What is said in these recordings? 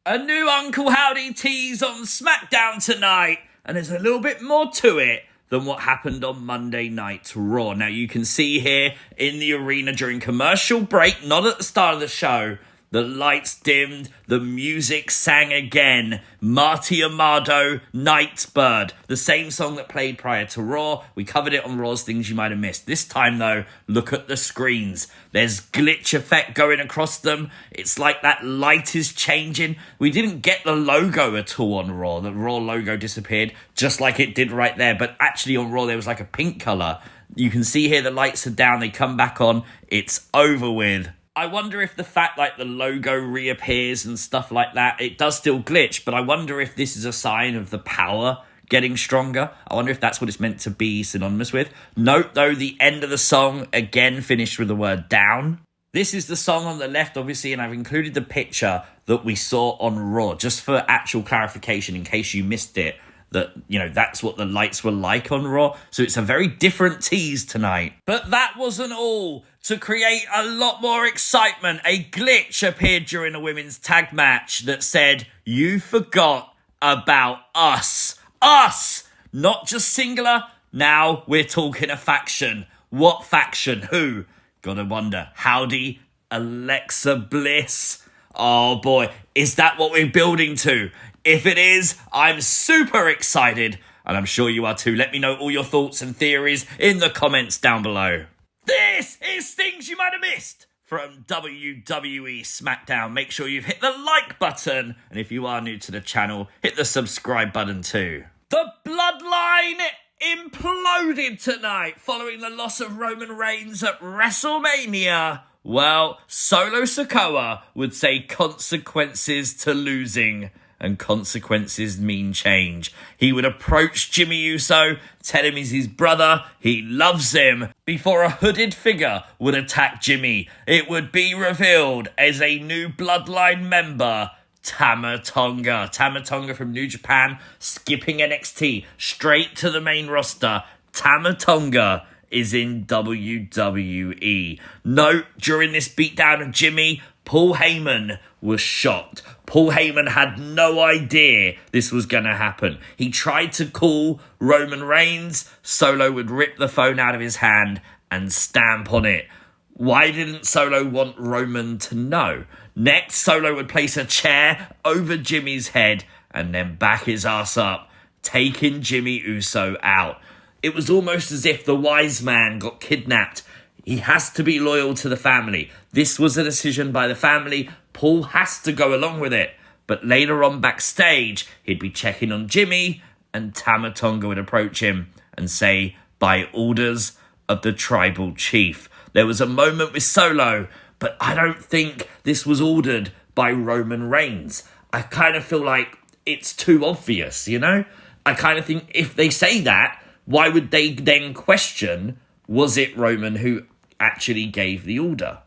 A new Uncle Howdy tease on SmackDown tonight, and there's a little bit more to it than what happened on Monday Night Raw. Now, you can see here in the arena during commercial break, not at the start of the show, the lights dimmed, the music sang again. Marty Amado, Nightbird, the same song that played prior to Raw. We covered it on Raw's Things You Might Have Missed. This time, though, look at the screens. There's glitch effect going across them. It's like that light is changing. We didn't get the logo at all on Raw. The Raw logo disappeared, just like it did right there. But actually on Raw, there was like a pink colour. You can see here the lights are down. They come back on. It's over with. I wonder if the fact like the logo reappears and stuff like that, it does still glitch, but I wonder if this is a sign of the power getting stronger. I wonder if that's what it's meant to be synonymous with. Note though, the end of the song again finished with the word down. This is the song on the left, obviously, and I've included the picture that we saw on Raw, just for actual clarification in case you missed it. That, you know, that's what the lights were like on Raw. So it's a very different tease tonight. But that wasn't all. To create a lot more excitement, a glitch appeared during a women's tag match that said, "You forgot about us." Us! Not just singular. Now we're talking a faction. What faction? Who? Gotta wonder. Howdy? Alexa Bliss? Oh boy, is that what we're building to? If it is, I'm super excited, and I'm sure you are too. Let me know all your thoughts and theories in the comments down below. This is Things You Might Have Missed from WWE Smackdown. Make sure you've hit the like button, and if you are new to the channel, hit the subscribe button too. The Bloodline imploded tonight following the loss of Roman Reigns at WrestleMania. Well, Solo Sikoa would say consequences to losing. And consequences mean change. He would approach Jimmy Uso, tell him he's his brother, he loves him, before a hooded figure would attack Jimmy. It would be revealed as a new Bloodline member, Tama Tonga. Tama Tonga from New Japan, skipping NXT, straight to the main roster. Tama Tonga is in WWE. Note, during this beatdown of Jimmy, Paul Heyman was shocked. Paul Heyman had no idea this was going to happen. He tried to call Roman Reigns. Solo would rip the phone out of his hand and stamp on it. Why didn't Solo want Roman to know? Next, Solo would place a chair over Jimmy's head and then back his ass up, taking Jimmy Uso out. It was almost as if the wise man got kidnapped. He has to be loyal to the family. This was a decision by the family. Paul has to go along with it. But later on backstage, he'd be checking on Jimmy, and Tama Tonga would approach him and say, "By orders of the tribal chief." There was a moment with Solo, but I don't think this was ordered by Roman Reigns. I kind of feel like it's too obvious, you know? I kind of think if they say that, why would they then question, was it Roman who actually gave the order?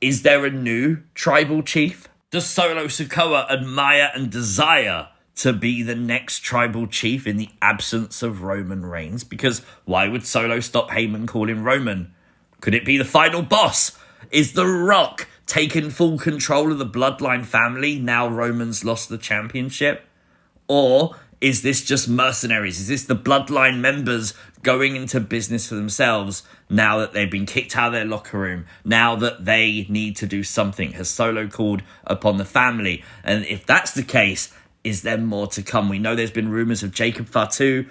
Is there a new tribal chief? Does Solo Sikoa admire and desire to be the next tribal chief in the absence of Roman Reigns? Because why would Solo stop Heyman calling Roman? Could it be the final boss? Is The Rock taking full control of the Bloodline family now Roman's lost the championship? Or is this just mercenaries? Is this the Bloodline members going into business for themselves now that they've been kicked out of their locker room, now that they need to do something? Has Solo called upon the family? And if that's the case, is there more to come? We know there's been rumours of Jacob Fatu.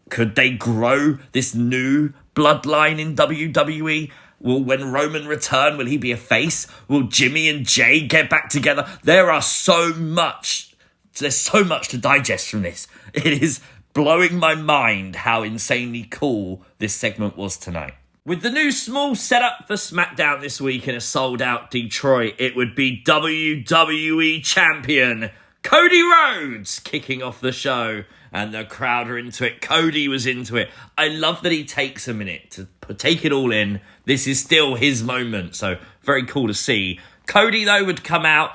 Could they grow this new Bloodline in WWE? When Roman return, will he be a face? Will Jimmy and Jay get back together? There's so much to digest from this. It is blowing my mind how insanely cool this segment was tonight. With the new small setup for SmackDown this week in a sold-out Detroit, it would be WWE Champion Cody Rhodes kicking off the show, and the crowd are into it. Cody was into it. I love that he takes a minute to take it all in. This is still his moment, so very cool to see. Cody, though, would come out.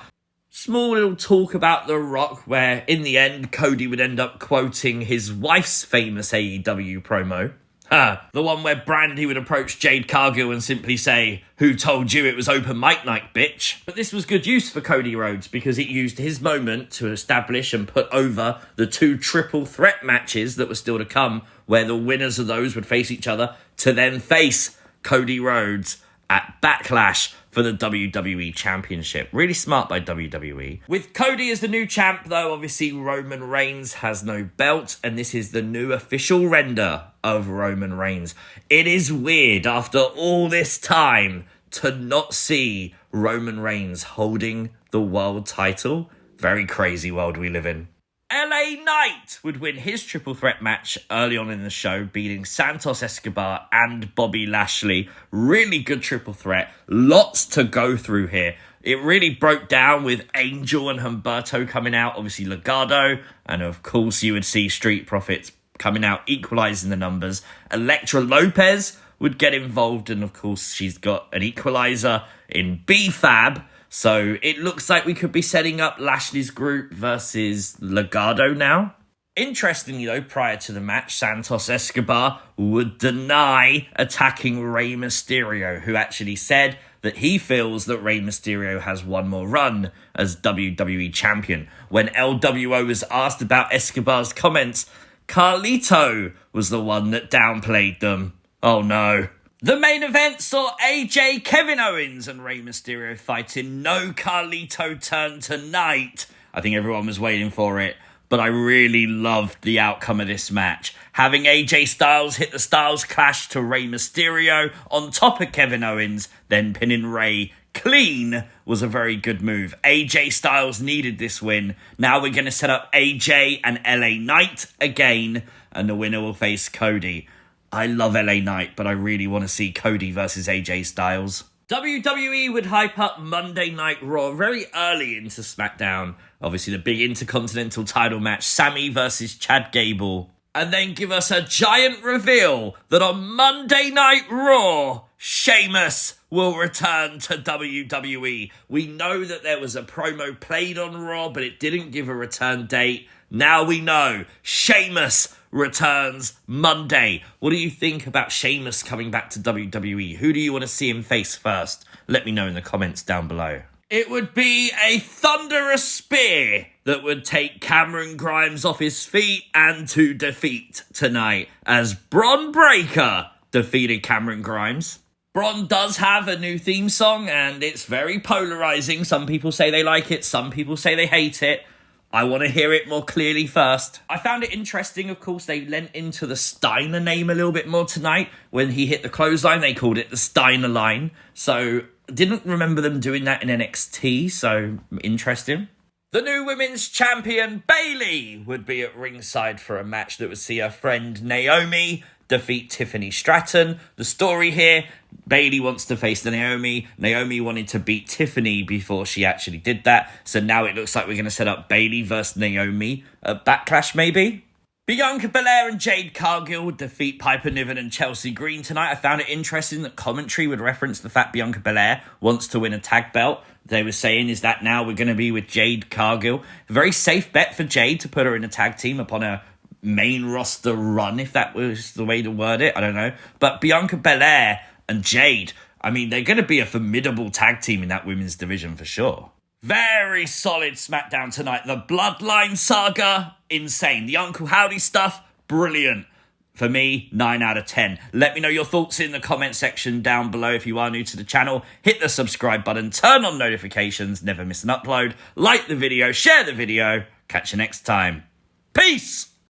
Small little talk about The Rock, where in the end, Cody would end up quoting his wife's famous AEW promo. The one where Brandy would approach Jade Cargill and simply say, "Who told you it was open mic night, bitch?" But this was good use for Cody Rhodes because it used his moment to establish and put over the 2 triple threat matches that were still to come, where the winners of those would face each other to then face Cody Rhodes at Backlash for the WWE Championship. Really smart by WWE. With Cody as the new champ, though, obviously Roman Reigns has no belt, and this is the new official render of Roman Reigns. It is weird, after all this time, to not see Roman Reigns holding the world title. Very crazy world we live in. LA Knight would win his triple threat match early on in the show, beating Santos Escobar and Bobby Lashley. Really good triple threat. Lots to go through here. It really broke down with Angel and Humberto coming out, obviously Legado, and of course you would see Street Profits coming out, equalising the numbers. Elektra Lopez would get involved, and of course she's got an equaliser in B-Fab. So it looks like we could be setting up Lashley's group versus Legado now. Interestingly though, prior to the match, Santos Escobar would deny attacking Rey Mysterio, who actually said that he feels that Rey Mysterio has one more run as WWE champion. When LWO was asked about Escobar's comments, Carlito was the one that downplayed them. Oh no. The main event saw AJ, Kevin Owens and Rey Mysterio fighting. No Carlito turn tonight. I think everyone was waiting for it, but I really loved the outcome of this match. Having AJ Styles hit the Styles Clash to Rey Mysterio on top of Kevin Owens, then pinning Rey clean was a very good move. AJ Styles needed this win. Now we're going to set up AJ and LA Knight again, and the winner will face Cody. I love LA Knight, but I really want to see Cody versus AJ Styles. WWE would hype up Monday Night Raw very early into SmackDown. Obviously, the big Intercontinental title match, Sami versus Chad Gable. And then give us a giant reveal that on Monday Night Raw, Sheamus will return to WWE. We know that there was a promo played on Raw, but it didn't give a return date. Now we know Sheamus returns Monday. What do you think about Sheamus coming back to WWE? Who do you want to see him face first? Let me know in the comments down below. It would be a thunderous spear that would take Cameron Grimes off his feet and to defeat tonight, as Bron Breakker defeated Cameron Grimes. Bron does have a new theme song and it's very polarizing. Some people say they like it, some people say they hate it. I want to hear it more clearly first. I found it interesting, of course, they lent into the Steiner name a little bit more tonight. When he hit the clothesline, they called it the Steiner line. So, didn't remember them doing that in NXT, so interesting. The new women's champion, Bayley, would be at ringside for a match that would see her friend Naomi defeat Tiffany Stratton. The story here, Bayley wants to face the Naomi. Naomi wanted to beat Tiffany before she actually did that. So now it looks like we're going to set up Bayley versus Naomi at Backlash, maybe? Bianca Belair and Jade Cargill would defeat Piper Niven and Chelsea Green tonight. I found it interesting that commentary would reference the fact Bianca Belair wants to win a tag belt. They were saying, is that now we're going to be with Jade Cargill? A very safe bet for Jade to put her in a tag team upon her main roster run, if that was the way to word it. I don't know. But Bianca Belair and Jade, I mean, they're going to be a formidable tag team in that women's division for sure. Very solid SmackDown tonight. The Bloodline saga, insane. The Uncle Howdy stuff, brilliant. For me, 9 out of 10. Let me know your thoughts in the comment section down below. If you are new to the channel, hit the subscribe button, turn on notifications, never miss an upload. Like the video, share the video. Catch you next time. Peace!